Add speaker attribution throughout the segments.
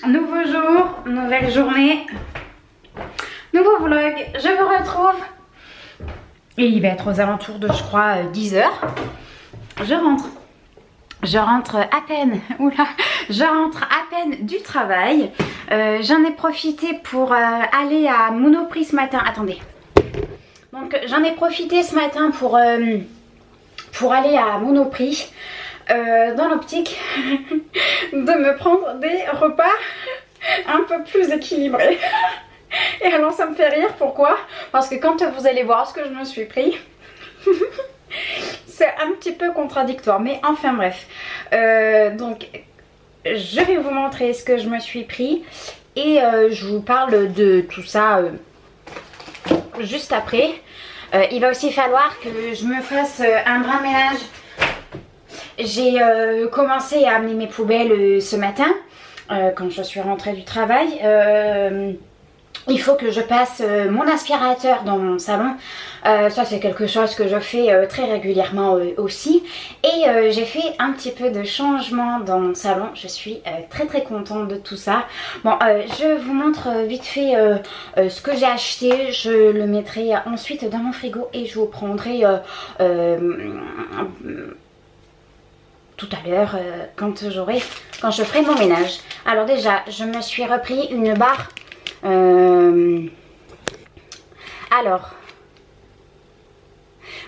Speaker 1: Nouveau jour, nouvelle journée, nouveau vlog, je vous retrouve. Et il va être aux alentours de, je crois, 10 h. Je rentre à peine, je rentre à peine du travail. J'en ai profité pour aller à Monoprix ce matin. Attendez. Donc j'en ai profité ce matin pour aller à Monoprix. Dans l'optique de me prendre des repas un peu plus équilibrés. Et alors ça me fait rire, pourquoi? Parce que quand vous allez voir ce que je me suis pris, c'est un petit peu contradictoire, mais enfin bref. Donc je vais vous montrer ce que je me suis pris et je vous parle de tout ça juste après. Il va aussi falloir que je me fasse un brin ménage. J'ai commencé à amener mes poubelles ce matin quand je suis rentrée du travail. Il faut que je passe mon aspirateur dans mon salon. Ça c'est quelque chose que je fais très régulièrement aussi. Et j'ai fait un petit peu de changement dans mon salon. Je suis très contente de tout ça. Bon, je vous montre vite fait ce que j'ai acheté. Je le mettrai ensuite dans mon frigo et je vous prendrai tout à l'heure quand je ferai mon ménage. Alors déjà, je me suis repris une barre.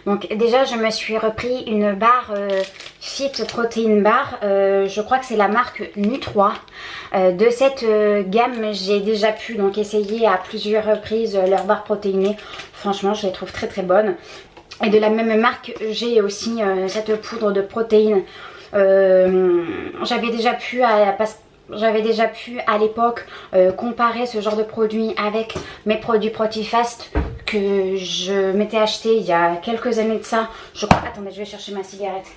Speaker 1: Donc déjà je me suis repris une barre Fit Protein Bar. Je crois que c'est la marque Nu3. De cette gamme, j'ai déjà pu donc essayer à plusieurs reprises leur barre protéinée. Franchement, je les trouve très bonnes. Et de la même marque, j'ai aussi cette poudre de protéines. J'avais déjà pu à l'époque comparer ce genre de produit avec mes produits Protifast que je m'étais acheté il y a quelques années de ça. Je crois. Attendez, je vais chercher ma cigarette.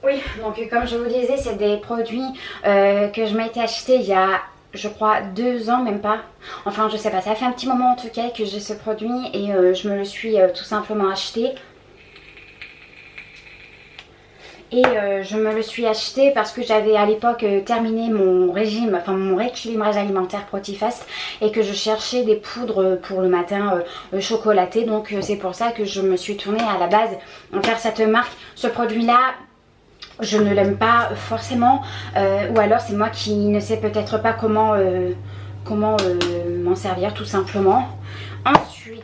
Speaker 1: Oui, donc comme je vous disais, c'est des produits que je m'étais acheté il y a, je crois, 2 ans, même pas. Enfin, je sais pas, ça fait un petit moment en tout cas que j'ai ce produit et je me le suis tout simplement acheté. Et je me le suis acheté parce que j'avais à l'époque terminé mon régime, enfin mon rééquilibrage alimentaire Protifast et que je cherchais des poudres pour le matin chocolaté. Donc c'est pour ça que je me suis tournée à la base vers cette marque. Ce produit là, je ne l'aime pas forcément, ou alors c'est moi qui ne sais peut-être pas comment m'en servir tout simplement. Ensuite,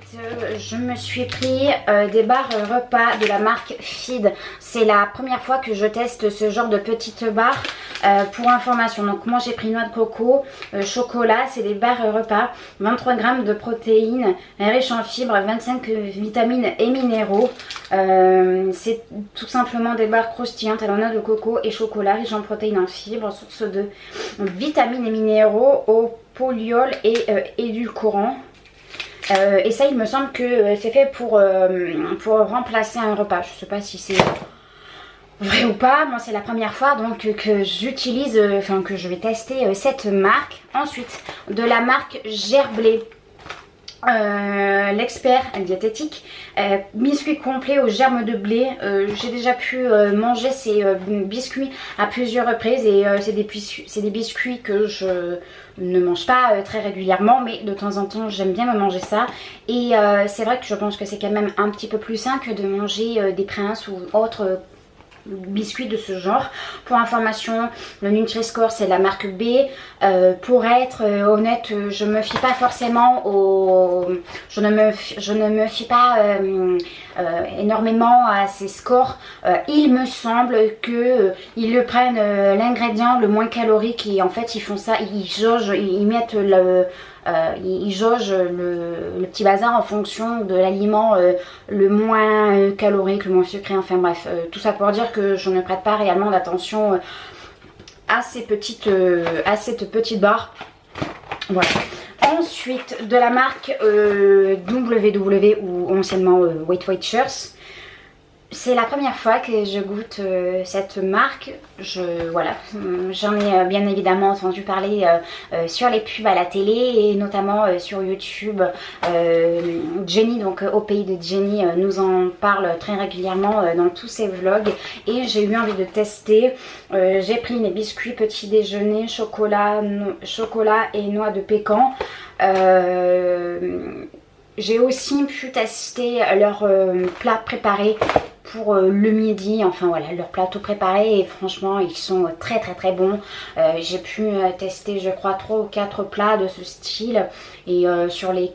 Speaker 1: je me suis pris des barres repas de la marque Feed. C'est la première fois que je teste ce genre de petites barres. Pour information, donc moi j'ai pris noix de coco, chocolat, c'est des barres repas, 23 grammes de protéines, riches en fibres, 25 vitamines et minéraux. C'est tout simplement des barres croustillantes à la noix de coco et chocolat, riches en protéines, en fibres, source de vitamines et minéraux, au poliol et édulcorants. Et ça, il me semble que c'est fait pour remplacer un repas. Je ne sais pas si c'est vrai ou pas. Moi, c'est la première fois donc que j'utilise, que je vais tester cette marque. Ensuite, de la marque Gerblé. L'expert diététique, biscuits complets aux germes de blé. J'ai déjà pu manger ces biscuits à plusieurs reprises et c'est des biscuits que je ne mange pas très régulièrement, mais de temps en temps j'aime bien me manger ça. Et c'est vrai que je pense que c'est quand même un petit peu plus sain que de manger des Princes ou autres biscuits de ce genre. Pour information, le Nutri-Score c'est la marque B. Pour être honnête, je me fie pas forcément je ne me fie pas énormément à ces scores. Il me semble que ils le prennent l'ingrédient le moins calorique et en fait ils font ça, ils jaugent, ils mettent ils jaugent le petit bazar en fonction de l'aliment le moins calorique, le moins sucré, enfin bref, tout ça pour dire que je ne prête pas réellement d'attention à cette petite barre. Voilà. Ensuite, de la marque WW ou anciennement Weight Watchers. c'est la première fois que je goûte cette marque. Voilà, j'en ai bien évidemment entendu parler sur les pubs à la télé et notamment sur YouTube. Jenny, donc au pays de Jenny, nous en parle très régulièrement dans tous ses vlogs et j'ai eu envie de tester. J'ai pris mes biscuits petit déjeuner, chocolat et noix de pécan. J'ai aussi pu tester leur plat préparé pour le midi, enfin voilà, leur plateau préparé, et franchement ils sont très bons. J'ai pu tester je crois 3 ou 4 plats de ce style et sur les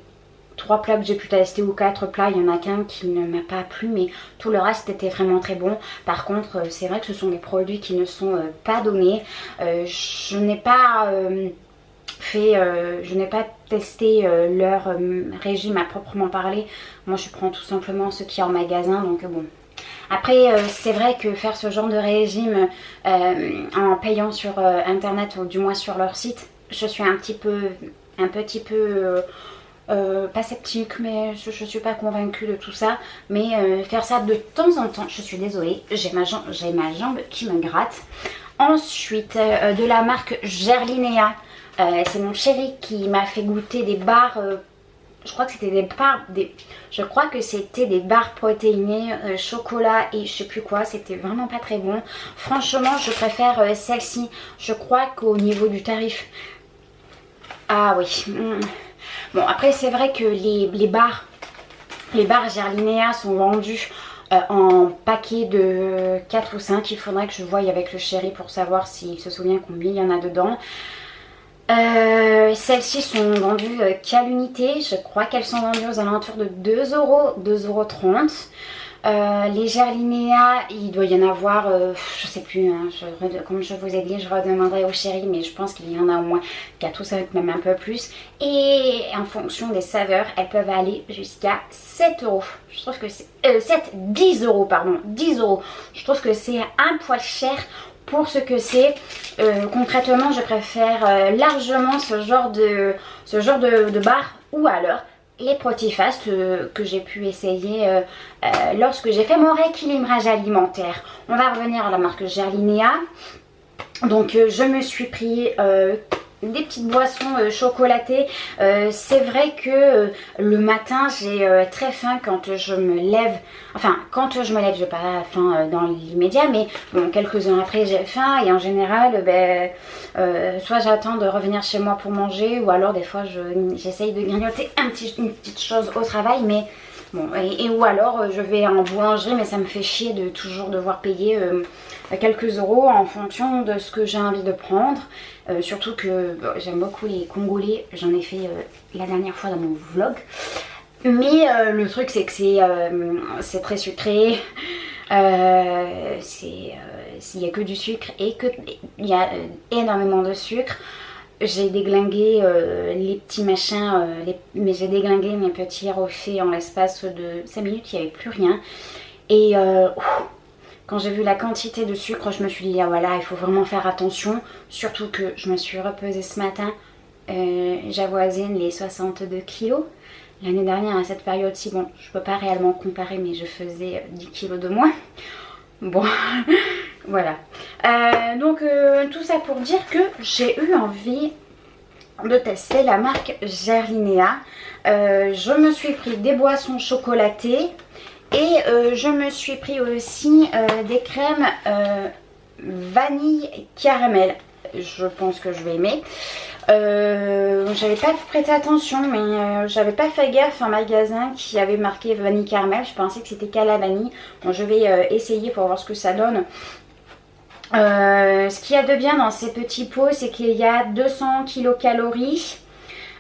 Speaker 1: 3 plats que j'ai pu tester ou 4 plats, il y en a qu'un qui ne m'a pas plu, mais tout le reste était vraiment très bon. Par contre c'est vrai que ce sont des produits qui ne sont pas donnés. Je n'ai pas testé leur régime à proprement parler. Moi je prends tout simplement ce qu'il y a en magasin, donc bon. Après c'est vrai que faire ce genre de régime en payant sur internet ou du moins sur leur site, je suis un petit peu pas sceptique, mais je suis pas convaincue de tout ça. Mais faire ça de temps en temps, je suis désolée, j'ai ma jambe qui me gratte. Ensuite de la marque Gerlinea, c'est mon chéri qui m'a fait goûter des barres. Je crois que c'était des barres protéinées, chocolat et je sais plus quoi. C'était vraiment pas très bon. Franchement, je préfère celle-ci. Je crois qu'au niveau du tarif... Ah oui. Bon, après, c'est vrai que les barres Gerlinea sont vendues en paquet de 4 ou 5. Il faudrait que je voie avec le chéri pour savoir s'il se souvient combien il y en a dedans. Celles-ci sont vendues qu'à l'unité. Je crois qu'elles sont vendues aux alentours de 2 €, 2,30 €. Les Gerlinea, il doit y en avoir, je sais plus, hein, comme je vous ai dit, je redemanderai au chéri, mais je pense qu'il y en a au moins 4 ou 5, même un peu plus. Et en fonction des saveurs, elles peuvent aller jusqu'à 7 €. Je trouve que c'est 10 € pardon, 10 €. Je trouve que c'est un poil cher pour ce que c'est. Concrètement, je préfère largement ce genre de bar, ou alors les Protifast que j'ai pu essayer lorsque j'ai fait mon rééquilibrage alimentaire. On va revenir à la marque Gerlinea. Donc je me suis pris des petites boissons chocolatées. C'est vrai que le matin j'ai très faim quand je me lève. Enfin, quand je me lève, j'ai pas faim dans l'immédiat, mais bon, quelques heures après j'ai faim et en général soit j'attends de revenir chez moi pour manger, ou alors des fois j'essaye de grignoter une petite chose au travail, mais bon, ou alors je vais en boulangerie, mais ça me fait chier de toujours devoir payer quelques euros en fonction de ce que j'ai envie de prendre. Surtout que j'aime beaucoup les Congolais, j'en ai fait la dernière fois dans mon vlog. Mais le truc c'est que c'est très sucré, il n'y a que du sucre et il y a énormément de sucre. J'ai déglingué les petits machins, mais j'ai déglingué mes petits rochers en l'espace de 5 minutes, il n'y avait plus rien. Et quand j'ai vu la quantité de sucre, je me suis dit, ah voilà, il faut vraiment faire attention. Surtout que je me suis repesée ce matin, j'avoisine les 62 kilos. L'année dernière à cette période-ci, bon, je peux pas réellement comparer, mais je faisais 10 kilos de moins. Bon, voilà. Donc tout ça pour dire que j'ai eu envie de tester la marque Gerlinea. Je me suis pris des boissons chocolatées et je me suis pris aussi des crèmes vanille caramel. Je pense que je vais aimer. J'avais pas prêté attention, mais j'avais pas fait gaffe en magasin qui avait marqué vanille caramel. Je pensais que c'était qu'à la vanille. Bon, je vais essayer pour voir ce que ça donne. Ce qu'il y a de bien dans ces petits pots, c'est qu'il y a 200 kilocalories,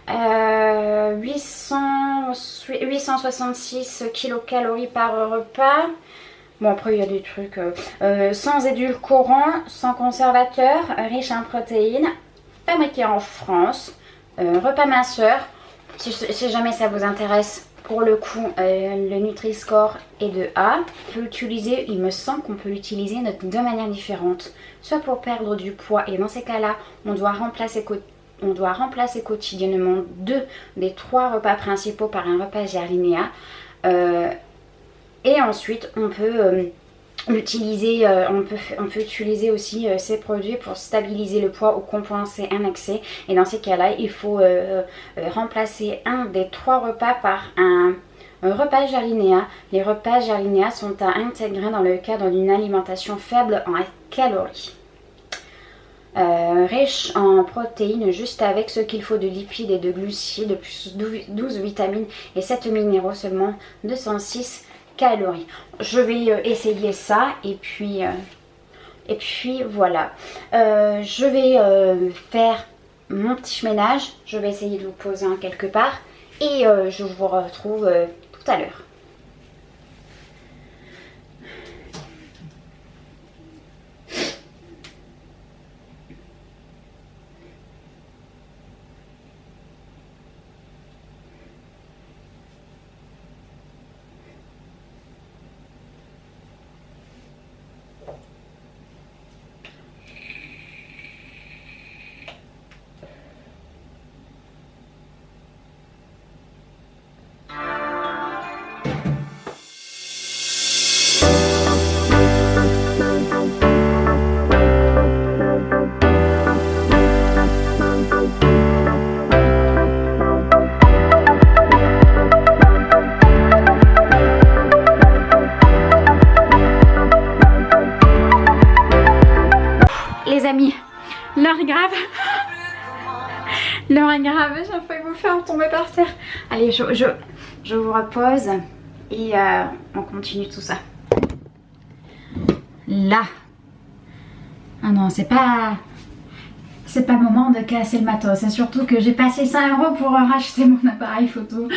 Speaker 1: 866 kilocalories par repas. Bon, après il y a des trucs sans édulcorant, sans conservateur, riche en protéines, fabriqué en France, repas minceur. Si jamais ça vous intéresse, pour le coup le Nutri-Score est de A. On peut l'utiliser, il me semble qu'on peut l'utiliser de deux manières différentes, soit pour perdre du poids, et dans ces cas là on doit remplacer quotidiennement 2 des 3 repas principaux par un repas Gerlinea. Et ensuite on peut l'utiliser, on peut utiliser aussi ces produits pour stabiliser le poids ou compenser un excès. Et dans ces cas là il faut remplacer un des 3 repas par un repas Jalinéa. Les repas Jalinéa sont à intégrer dans le cadre d'une alimentation faible en calories. Riche en protéines, juste avec ce qu'il faut de lipides et de glucides, plus 12 vitamines et 7 minéraux, seulement 206 calories. Je vais essayer ça et puis voilà. Je vais faire mon petit ménage. Je vais essayer de vous poser en quelque part et je vous retrouve tout à l'heure. Les amis, l'heure est grave. L'heure est grave, j'ai failli vous faire tomber par terre. Allez, je vous repose et on continue tout ça. Là. Ah non, c'est pas le moment de casser le matos. C'est surtout que j'ai passé 5 € pour racheter mon appareil photo.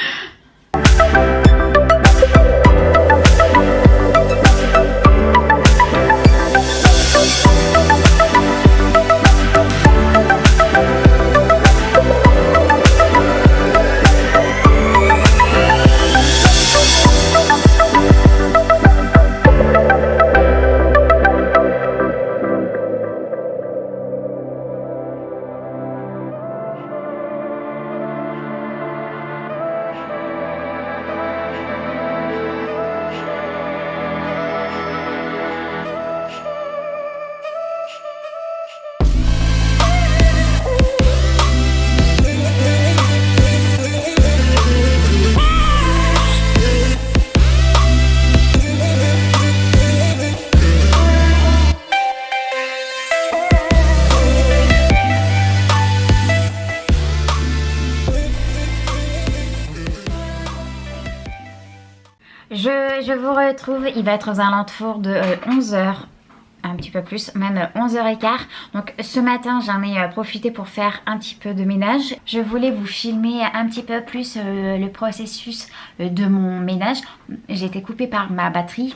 Speaker 1: Je vous retrouve, il va être aux alentours de 11 h, un petit peu plus, même 11 h 15. Donc ce matin j'en ai profité pour faire un petit peu de ménage. Je voulais vous filmer un petit peu plus le processus de mon ménage. J'ai été coupée par ma batterie.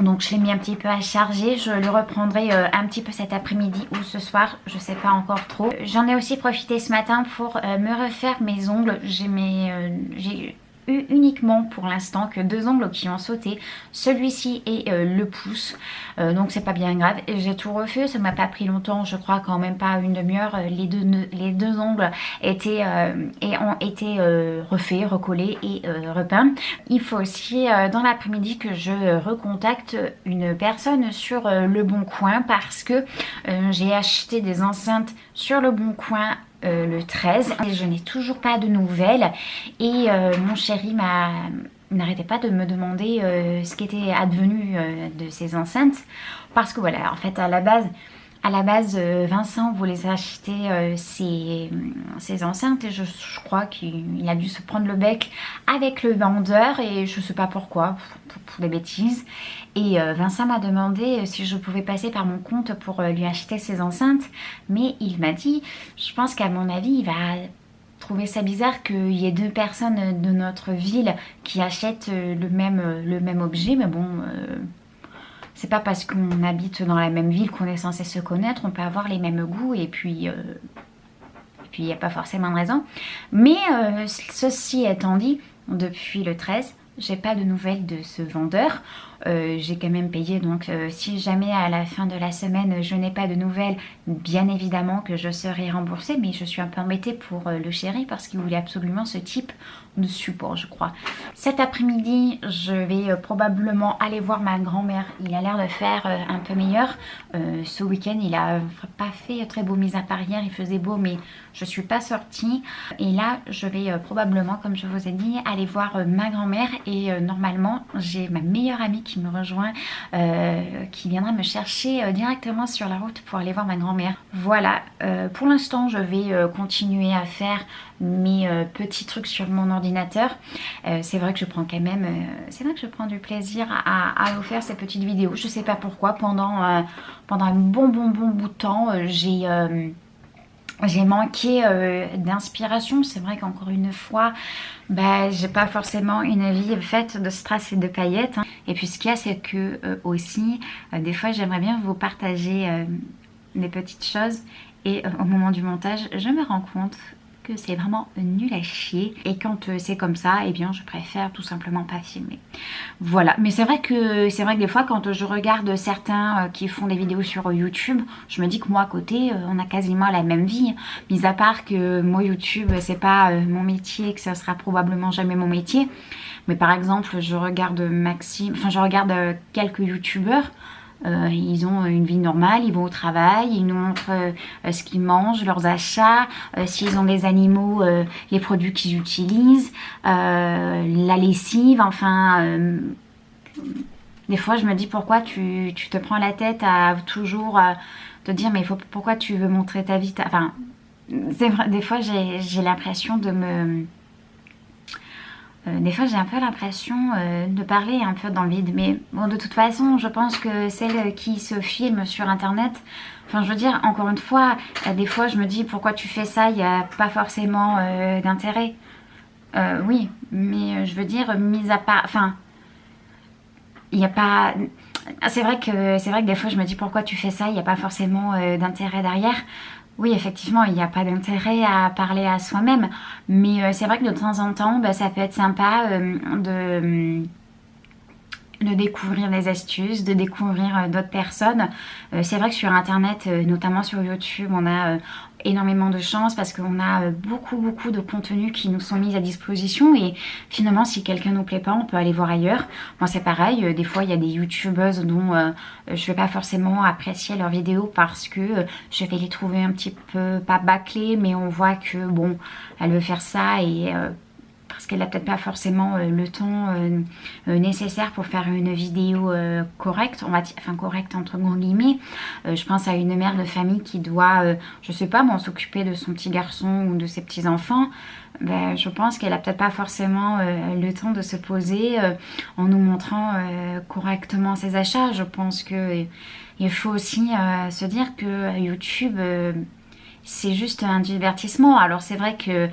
Speaker 1: Donc je l'ai mis un petit peu à charger, je le reprendrai un petit peu cet après-midi ou ce soir, je sais pas encore trop. J'en ai aussi profité ce matin pour me refaire mes ongles. J'ai eu uniquement pour l'instant que 2 ongles qui ont sauté, celui-ci et le pouce, donc c'est pas bien grave. J'ai tout refait, ça m'a pas pris longtemps, je crois quand même pas une demi-heure. Les deux ongles ont été refaits, recollés et repeints. Il faut aussi dans l'après-midi que je recontacte une personne sur Le Bon Coin parce que j'ai acheté des enceintes sur Le Bon Coin le 13 et je n'ai toujours pas de nouvelles et mon chéri n'arrêtait pas de me demander ce qui était advenu de ces enceintes parce que voilà, en fait à la base Vincent voulait acheter ces enceintes et je crois qu'il a dû se prendre le bec avec le vendeur et je sais pas pourquoi, pour des bêtises. Et Vincent m'a demandé si je pouvais passer par mon compte pour lui acheter ces enceintes. Mais il m'a dit, je pense qu'à mon avis il va trouver ça bizarre qu'il y ait 2 personnes de notre ville qui achètent le même objet. Mais bon... c'est pas parce qu'on habite dans la même ville qu'on est censé se connaître, on peut avoir les mêmes goûts et puis il n'y a pas forcément de raison. Mais ceci étant dit, depuis le 13, j'ai pas de nouvelles de ce vendeur. j'ai quand même payé, donc si jamais à la fin de la semaine je n'ai pas de nouvelles, bien évidemment que je serai remboursée, mais je suis un peu embêtée pour le chéri parce qu'il voulait absolument ce type de support, je crois. Cet après-midi, je vais probablement aller voir ma grand-mère. Il a l'air de faire un peu meilleur. Ce week-end, il a pas fait très beau, mis à part hier, il faisait beau, mais je suis pas sortie. Et là, je vais probablement, comme je vous ai dit, aller voir ma grand-mère. Et normalement, j'ai ma meilleure amie qui me rejoint, qui viendra me chercher directement sur la route pour aller voir ma grand-mère. Voilà, pour l'instant, je vais continuer à faire mes petits trucs sur mon ordinateur. C'est vrai que je prends quand même c'est vrai que je prends du plaisir à vous faire ces petites vidéos. Je sais pas pourquoi, pendant un bon bout de temps, j'ai manqué d'inspiration. C'est vrai qu'encore une fois, bah, j'ai pas forcément une vie faite de strass et de paillettes, hein. Et puis ce qu'il y a, c'est que aussi, des fois, j'aimerais bien vous partager des petites choses. Et au moment du montage, je me rends compte que c'est vraiment nul à chier. Et quand c'est comme ça, eh bien, je préfère tout simplement pas filmer. Voilà. Mais c'est vrai que des fois, quand je regarde certains qui font des vidéos sur YouTube, je me dis que moi, à côté, on a quasiment la même vie. Mis à part que moi, YouTube, c'est pas mon métier et que ça sera probablement jamais mon métier. Mais par exemple, je regarde Maxime, enfin, je regarde quelques YouTubeurs. Ils ont une vie normale, ils vont au travail, ils nous montrent ce qu'ils mangent, leurs achats, s'ils ont des animaux, les produits qu'ils utilisent, la lessive, enfin... des fois je me dis pourquoi tu te prends la tête à toujours te dire mais pourquoi tu veux montrer ta vie, enfin c'est vrai, des fois j'ai l'impression de me... des fois j'ai un peu l'impression de parler un peu dans le vide, mais bon, de toute façon je pense que celles qui se filment sur internet, enfin je veux dire, encore une fois, des fois je me dis pourquoi tu fais ça, il n'y a pas forcément d'intérêt. Oui, mais je veux dire, mis à part, enfin il n'y a pas... C'est vrai que des fois je me dis pourquoi tu fais ça, il n'y a pas forcément d'intérêt derrière. Oui, effectivement, il n'y a pas d'intérêt à parler à soi-même, mais c'est vrai que de temps en temps, bah, ça peut être sympa de découvrir des astuces, de découvrir d'autres personnes. C'est vrai que sur internet, notamment sur YouTube, on a énormément de chance parce qu'on a beaucoup de contenus qui nous sont mis à disposition, et finalement si quelqu'un nous plaît pas, on peut aller voir ailleurs. Moi c'est pareil, des fois il y a des youtubeuses dont je vais pas forcément apprécier leurs vidéos parce que je vais les trouver un petit peu, pas bâclées, mais on voit que bon, elle veut faire ça et parce qu'elle n'a peut-être pas forcément le temps nécessaire pour faire une vidéo correcte, on va dire, enfin correcte entre gros guillemets. Je pense à une mère de famille qui doit, je sais pas moi, s'occuper de son petit garçon ou de ses petits enfants. Ben, je pense qu'elle a peut-être pas forcément le temps de se poser en nous montrant correctement ses achats. Je pense que il faut aussi se dire que YouTube c'est juste un divertissement. Alors c'est vrai que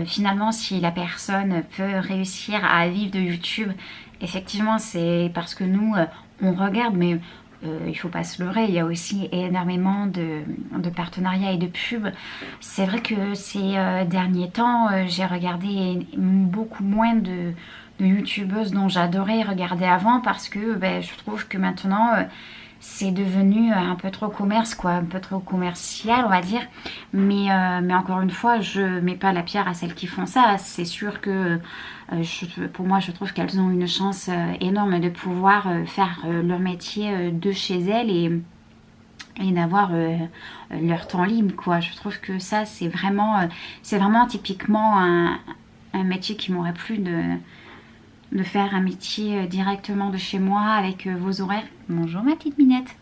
Speaker 1: finalement si la personne peut réussir à vivre de YouTube, effectivement c'est parce que nous on regarde, mais il faut pas se leurrer, il y a aussi énormément de partenariats et de pubs. C'est vrai que ces derniers temps j'ai regardé beaucoup moins de youtubeuses dont j'adorais regarder avant, parce que je trouve que maintenant c'est devenu un peu trop commerce, quoi, un peu trop commercial, on va dire. Mais encore une fois, je mets pas la pierre à celles qui font ça. C'est sûr que pour moi, je trouve qu'elles ont une chance énorme de pouvoir faire leur métier de chez elles et d'avoir leur temps libre, quoi. Je trouve que ça, c'est vraiment typiquement un métier qui m'aurait plu de faire un métier directement de chez moi avec vos horaires. Bonjour ma petite minette.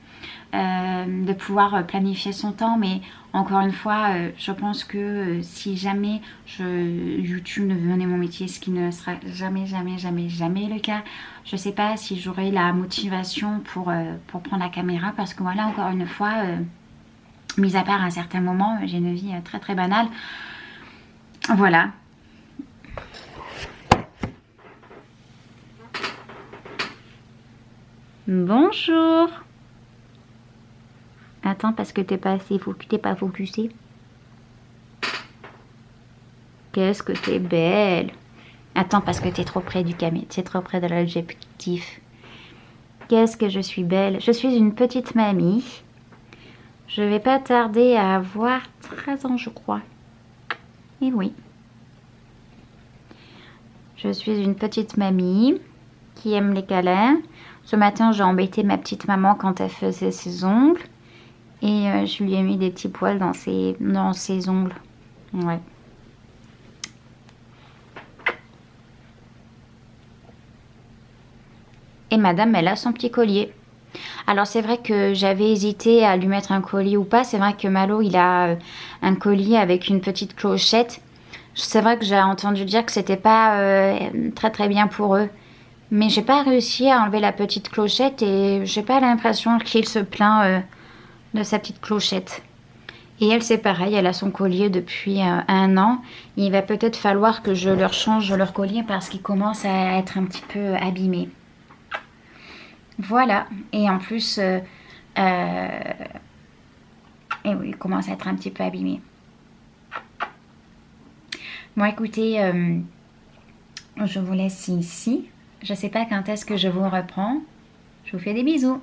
Speaker 1: De pouvoir planifier son temps, mais encore une fois je pense que si jamais YouTube ne devenait mon métier, ce qui ne sera jamais le cas, je sais pas si j'aurai la motivation pour prendre la caméra, parce que voilà, encore une fois, mis à part à un certain moment, j'ai une vie très banale. Voilà. Bonjour. Attends, parce que t'es pas focusé. Qu'est-ce que t'es belle. Attends, parce que t'es trop près du caméra, t'es trop près de l'objectif. Qu'est-ce que je suis belle. Je suis une petite mamie. Je vais pas tarder à avoir 13 ans, je crois. Et oui. Je suis une petite mamie qui aime les câlins. Ce matin, j'ai embêté ma petite maman quand elle faisait ses ongles. Et je lui ai mis des petits poils dans ses ongles. Ouais. Et madame, elle a son petit collier. Alors c'est vrai que j'avais hésité à lui mettre un collier ou pas. C'est vrai que Malo, il a un collier avec une petite clochette. C'est vrai que j'ai entendu dire que c'était pas très très bien pour eux. Mais j'ai pas réussi à enlever la petite clochette et j'ai pas l'impression qu'il se plaint de sa petite clochette. Et elle, c'est pareil, elle a son collier depuis 1 an. Il va peut-être falloir que je leur change leur collier parce qu'il commence à être un petit peu abîmé. Voilà, et en plus, et oui, il commence à être un petit peu abîmé. Bon, écoutez, je vous laisse ici. Je ne sais pas quand est-ce que je vous reprends. Je vous fais des bisous.